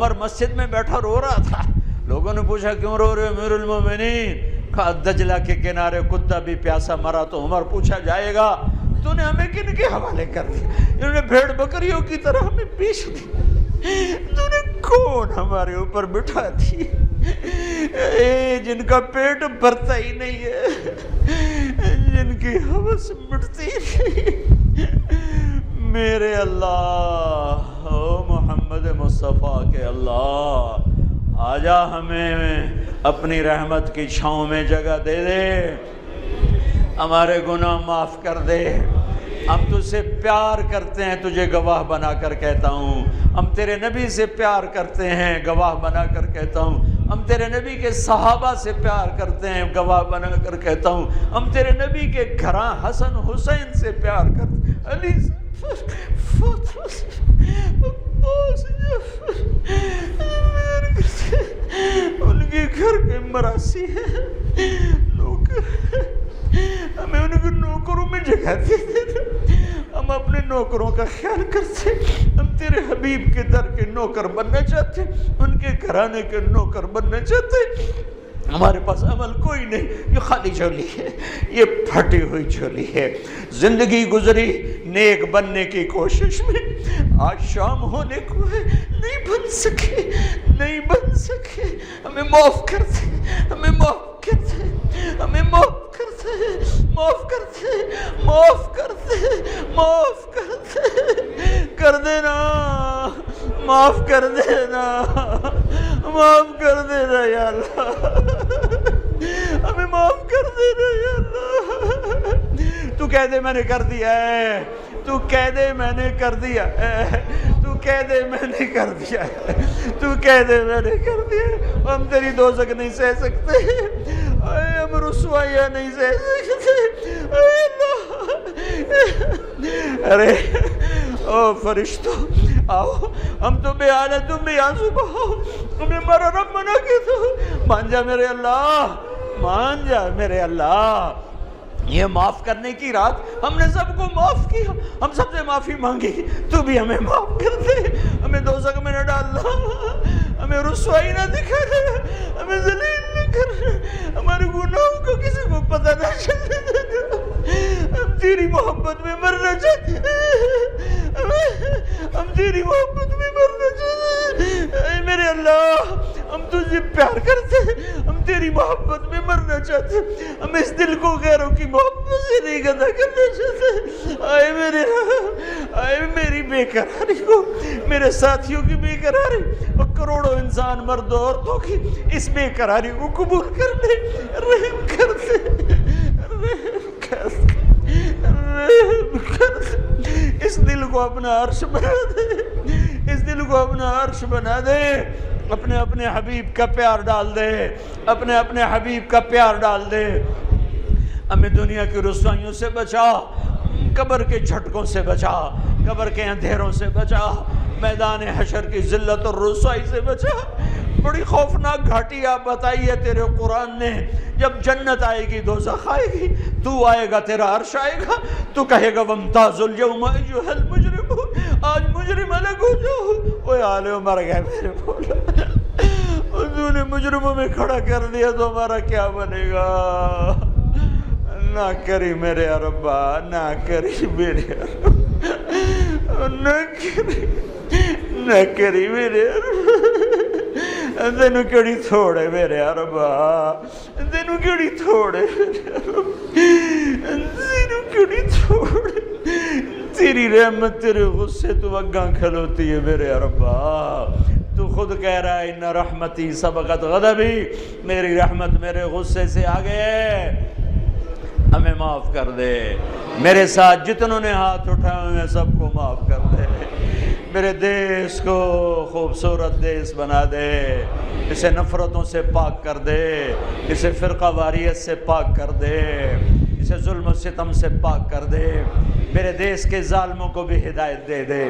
عمر مسجد میں بیٹھا رو رہا تھا. لوگوں نے پوچھا کیوں رو رہے امیر المومنین؟ کہا دجلہ کے کنارے کتا بھی پیاسا مرا تو عمر پوچھا جائے گا تو نے ہمیں کن کے حوالے کر دیا؟ انہوں نے بھیڑ بکریوں کی طرح ہمیں پیش دی. تو نے کون ہمارے اوپر بٹھا دی جن کا پیٹ بھرتا ہی نہیں ہے، جن کی ہوس مٹتی نہیں. میرے اللہ، او محمد مصطفیٰ کے اللہ، آجا ہمیں اپنی رحمت کی چھاؤں میں جگہ دے دے، ہمارے گناہ معاف کر دے. ہم تجھ سے پیار کرتے ہیں، تجھے گواہ بنا کر کہتا ہوں. ہم تیرے نبی سے پیار کرتے ہیں، گواہ بنا کر کہتا ہوں. ہم تیرے نبی کے صحابہ سے پیار کرتے ہیں، گواہ بنا کر کہتا ہوں. ہم تیرے نبی کے گھراں حسن حسین سے پیار کرتے ہیں، علی فاطمہ ان کے گھر کے مراسی ہیں، نوکر، ہمیں ان کے نوکروں میں جگہ دے دے. ہم اپنے نوکروں کا خیال کرتے، ہم تیرے حبیب کے در کے نوکر بننا چاہتے، ان کے گھرانے کے نوکر بننا چاہتے. ہمارے پاس عمل کوئی نہیں، یہ خالی جھولی ہے، یہ پھٹی ہوئی جھولی ہے. زندگی گزری نیک بننے کی کوشش میں، آج شام ہونے کو ہے، نہیں بن سکے، نہیں بن سکے. ہمیں معاف کر دے، ہمیں معاف کر دے، ہمیں معاف کر دے، معاف کر دے، معاف کر دے، معاف کر دے، کر دینا، معاف کر دینا، معاف کر دینا یا اللہ، ہمیں معاف کر دینا یا اللہ. تو کہہ دے میں نے کر دیا ہے، تو کہہ دے میں نے کر دیا ہے، تو کہہ دے میں نے کر دیا ہے، تو کہہ دے میں نے کر دیا ہے. ہم تیری دوزخ نہیں سہ سکتے، ہم رسوائیاں نہیں سہ سکتے. اے اللہ، ارے او فرشتوں آؤ، ہم تو بے حال ہیں، تم بھی آنسو بہاؤ. ہمیں ہمارا رب منع کے تو مان جا میرے اللہ، مان جا میرے اللہ. یہ معاف کرنے کی رات ہم نے سب کو معاف کیا، ہم سب سے معافی مانگی، تو بھی ہمیں معاف کر دے. ہمیں دوزخ میں نہ ڈالنا، ہمیں رسوائی نہ دکھا دے، ہمیں ذلیل نہ کر، ہمارے گناہوں کو کسی کو پتہ نہ چلے. ہم تیری محبت میں مرنا چاہتے ہیں، ہم تیری محبت میں مرنا چاہتے ہیں. اے میرے اللہ، ہم تجھے پیار کرتے ہیں، ہم تیری محبت میں مرنا چاہتے ہیں. ہم اس دل کو غیروں کی محبت سے نہیں گندا کرنا چاہتے. آئے میری بے قراری کو، میرے ساتھیوں کی بے قراری اور کروڑوں انسان مرد و عورتوں کی اس بے قراری کو قبول کر لے. رحم کر دے، رحم کر دے، رحم کر دے. اس دل کو اپنا عرش بنا دے، اس دل کو اپنا عرش بنا دے. اپنے اپنے حبیب کا پیار ڈال دے، اپنے اپنے حبیب کا پیار ڈال دے. ہمیں دنیا کی رسوائیوں سے بچا، قبر کے جھٹکوں سے بچا، قبر کے اندھیروں سے بچا، میدان حشر کی ذلت اور رسوائی سے بچا. بڑی خوفناک گھاٹی آپ بتائی ہے تیرے قرآن نے. جب جنت آئے گی، دوزخ آئے گی، تو آئے گا، تیرا عرش آئے گا، تو کہے گا وَامْتَازُوا الْيَوْمَ أَيُّهَا الْمُجْرِمُونَ، آج مجرم الگ ہو جاؤ. اوہ آلے مر گئے میرے بولا، تو نے مجرموں میں کھڑا کر دیا تو ہمارا کیا بنے گا؟ نہ کری میرے ربا، نہ کری میرے ربا، نہ کری، نہ کری میرے ربا. تینوں کیڑی تھوڑے میرے ربا، تینوں کیڑی تھوڑے میرے ربا، تینوں کیڑی تھوڑے. تیری رحمت تیرے غصے تو اگاں کھلوتی ہے میرے ربا. تو خود کہہ رہا ہے ان رحمتی سبقت غضبی، میری رحمت میرے غصے سے آگے ہے. ہمیں معاف کر دے. میرے ساتھ جتنوں نے ہاتھ اٹھائے ہوئے سب کو معاف کر دے. میرے دیس کو خوبصورت دیس بنا دے، اسے نفرتوں سے پاک کر دے، اسے فرقہ واریت سے پاک کر دے، اسے ظلم و ستم سے پاک کر دے. میرے دیس کے ظالموں کو بھی ہدایت دے دے،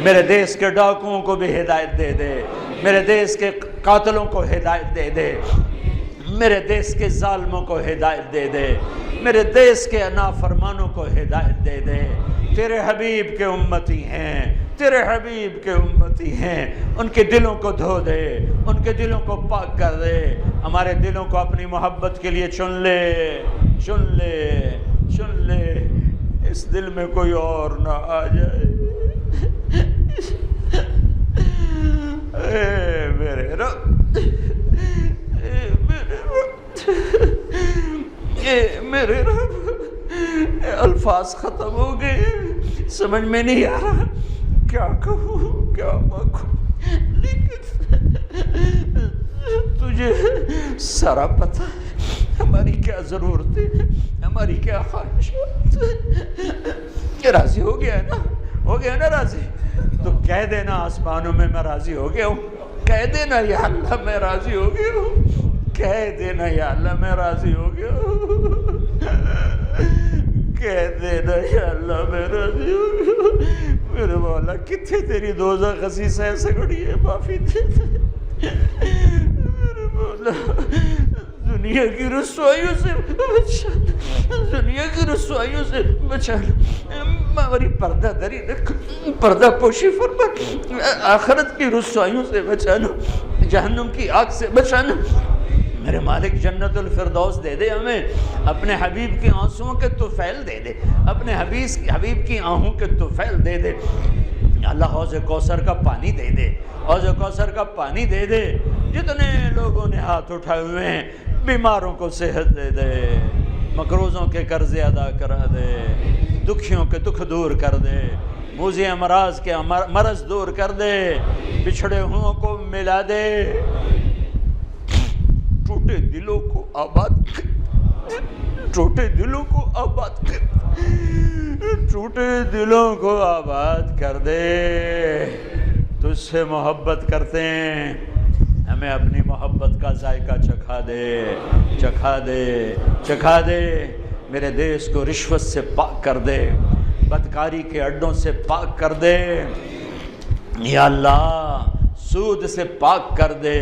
میرے دیس کے ڈاکوؤں کو بھی ہدایت دے دے، میرے دیس کے قاتلوں کو ہدایت دے دے، میرے دیس کے ظالموں کو ہدایت دے دے، میرے دیس کے نافرمانوں کو ہدایت دے دے. تیرے حبیب کے امتی ہیں، تیرے حبیب کے امتی ہیں، ان کے دلوں کو دھو دے، ان کے دلوں کو پاک کر دے، ہمارے دلوں کو اپنی محبت کے لیے چن لے، چن لے، چن لے، اس دل میں کوئی اور نہ آ جائے۔ اے میرے رب، اے میرے رب، اے میرے رب، اے الفاظ ختم ہو گئے، سمجھ میں نہیں آ رہا کیا کہوں کیا مانگوں، لیکن تجھے سارا پتہ ہے ہماری کیا ضرورتیں، ہماری کیا خواہشات۔ راضی ہو گیا نا، ہو گیا نا راضی؟ تو کہہ دینا آسمانوں میں میں راضی ہو گیا ہوں، کہہ دینا یا اللہ میں راضی ہو گیا ہوں، کہہ دینا یا اللہ میں راضی ہو گیا ہوں، کہہ دینا یا اللہ میں راضی ہو گیا ہوں۔ میرے مولا کتنے تیری دوزخ خسیس ہے سگڑی ہے، معافی دے دے میرے مولا، دنیا کی رسوائیوں سے بچانا، دنیا کی رسوائیوں سے بچانا، ہماری پردہ دری رکھ، پردہ پوشی فرما، آخرت کی رسوائیوں سے بچانا، جہنم کی آگ سے بچانا۔ میرے مالک جنت الفردوس دے دے ہمیں، اپنے حبیب کی آنسوؤں کے طفیل دے دے، اپنے حبیب کی آہوں کے طفیل دے دے، اللہ حوض کوثر کا پانی دے دے، حوض کوثر کا پانی دے دے، جتنے لوگوں نے ہاتھ اٹھائے ہوئے ہیں بیماروں کو صحت دے دے، مقروضوں کے قرضے ادا کرا دے، دکھیوں کے دکھ دور کر دے، موذی امراض کے مرض دور کر دے، بچھڑے ہوں کو ملا دے، ٹوٹے دلوں کو آباد کر، ٹوٹے دلوں کو آباد کر، ٹوٹے دلوں کو آباد کر دے، تجھ سے محبت کرتے ہیں، ہمیں اپنی محبت کا ذائقہ چکھا دے، چکھا دے، چکھا دے، میرے دیس کو رشوت سے پاک کر دے، بدکاری کے اڈوں سے پاک کر دے، یا اللہ سود سے پاک کر دے،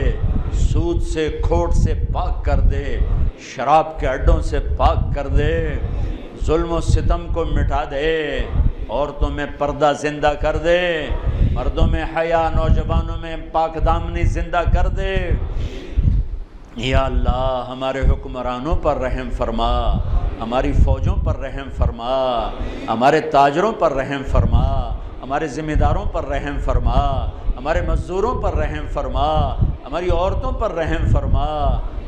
سود سے کھوٹ سے پاک کر دے، شراب کے اڈوں سے پاک کر دے، ظلم و ستم کو مٹا دے، عورتوں میں پردہ زندہ کر دے، مردوں میں حیا، نوجوانوں میں پاک دامنی زندہ کر دے، یا اللہ ہمارے حکمرانوں پر رحم فرما، ہماری فوجوں پر رحم فرما، ہمارے تاجروں پر رحم فرما، ہمارے ذمہ داروں پر رحم فرما، ہمارے مزدوروں پر رحم فرما، ہماری عورتوں پر رحم فرما،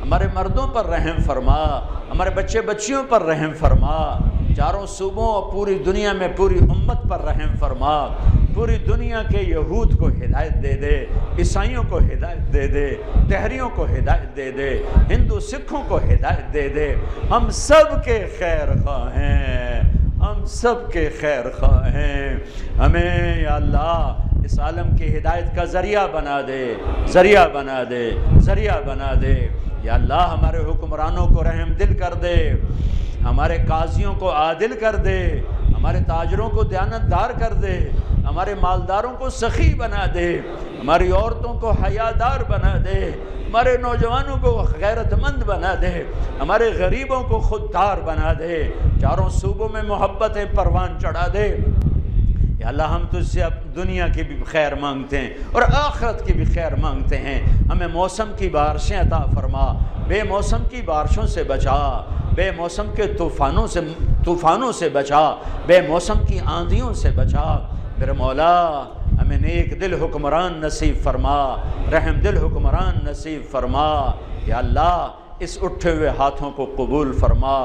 ہمارے مردوں پر رحم فرما، ہمارے بچے بچیوں پر رحم فرما، چاروں صوبوں اور پوری دنیا میں پوری امت پر رحم فرما، پوری دنیا کے یہود کو ہدایت دے دے، عیسائیوں کو ہدایت دے دے، دہریوں کو ہدایت دے دے، ہندو سکھوں کو ہدایت دے دے، ہم سب کے خیر خواہ ہیں، ہم سب کے خیر خواہ ہیں، ہمیں یا اللہ اس عالم کی ہدایت کا ذریعہ بنا دے، ذریعہ بنا دے، ذریعہ بنا دے، یا اللہ ہمارے حکمرانوں کو رحم دل کر دے، ہمارے قاضیوں کو عادل کر دے، ہمارے تاجروں کو دیانتدار کر دے، ہمارے مالداروں کو سخی بنا دے، ہماری عورتوں کو حیادار بنا دے، ہمارے نوجوانوں کو غیرت مند بنا دے، ہمارے غریبوں کو خوددار بنا دے، چاروں صوبوں میں محبت پروان چڑھا دے، یا اللہ ہم تجھ سے اب دنیا کی بھی خیر مانگتے ہیں اور آخرت کی بھی خیر مانگتے ہیں، ہمیں موسم کی بارشیں عطا فرما، بے موسم کی بارشوں سے بچا، بے موسم کے طوفانوں سے بچا، بے موسم کی آندھیوں سے بچا، میرے مولا ہمیں نیک دل حکمران نصیب فرما، رحم دل حکمران نصیب فرما، یا اللہ اس اٹھے ہوئے ہاتھوں کو قبول فرما،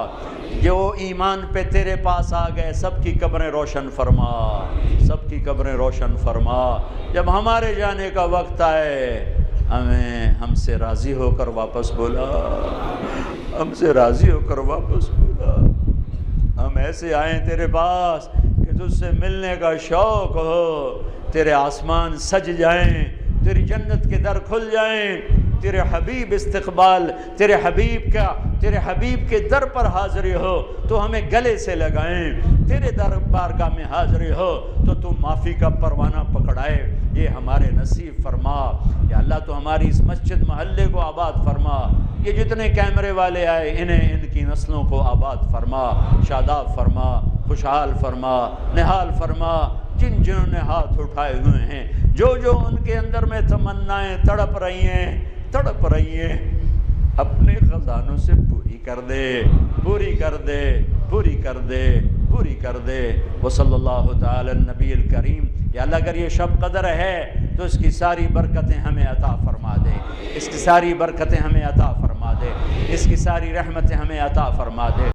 جو ایمان پہ تیرے پاس آ گئے سب کی قبریں روشن فرما، سب کی قبریں روشن فرما، جب ہمارے جانے کا وقت آئے ہم سے راضی ہو کر واپس بولا، ہم سے راضی ہو کر واپس بولا، ہم ایسے آئیں تیرے پاس کہ تجھ سے ملنے کا شوق ہو، تیرے آسمان سج جائیں، تیری جنت کے در کھل جائیں، تیرے حبیب استقبال، تیرے حبیب کے در پر حاضری ہو تو ہمیں گلے سے لگائیں، تیرے در بارگاہ میں حاضری ہو تو معافی کا پروانہ پکڑائے، یہ ہمارے نصیب فرما، یا اللہ تو ہماری اس مسجد محلے کو آباد فرما، یہ جتنے کیمرے والے آئے ان کی نسلوں کو آباد فرما، شاداب فرما، خوشحال فرما، نہال فرما، جن جنہوں نے ہاتھ اٹھائے ہوئے ہیں، جو جو ان کے اندر میں تمنائیں تڑپ رہی ہیں، اپنے خزانوں سے پوری کر دے، پوری کر دے، پوری کر دے، پوری کر دے۔ وصلی اللہ تعالی النبی الکریم۔ یا اللہ اگر یہ شب قدر ہے تو اس کی ساری برکتیں ہمیں عطا فرما دے، اس کی ساری برکتیں ہمیں عطا فرما دے، اس کی ساری رحمتیں ہمیں عطا فرما دے۔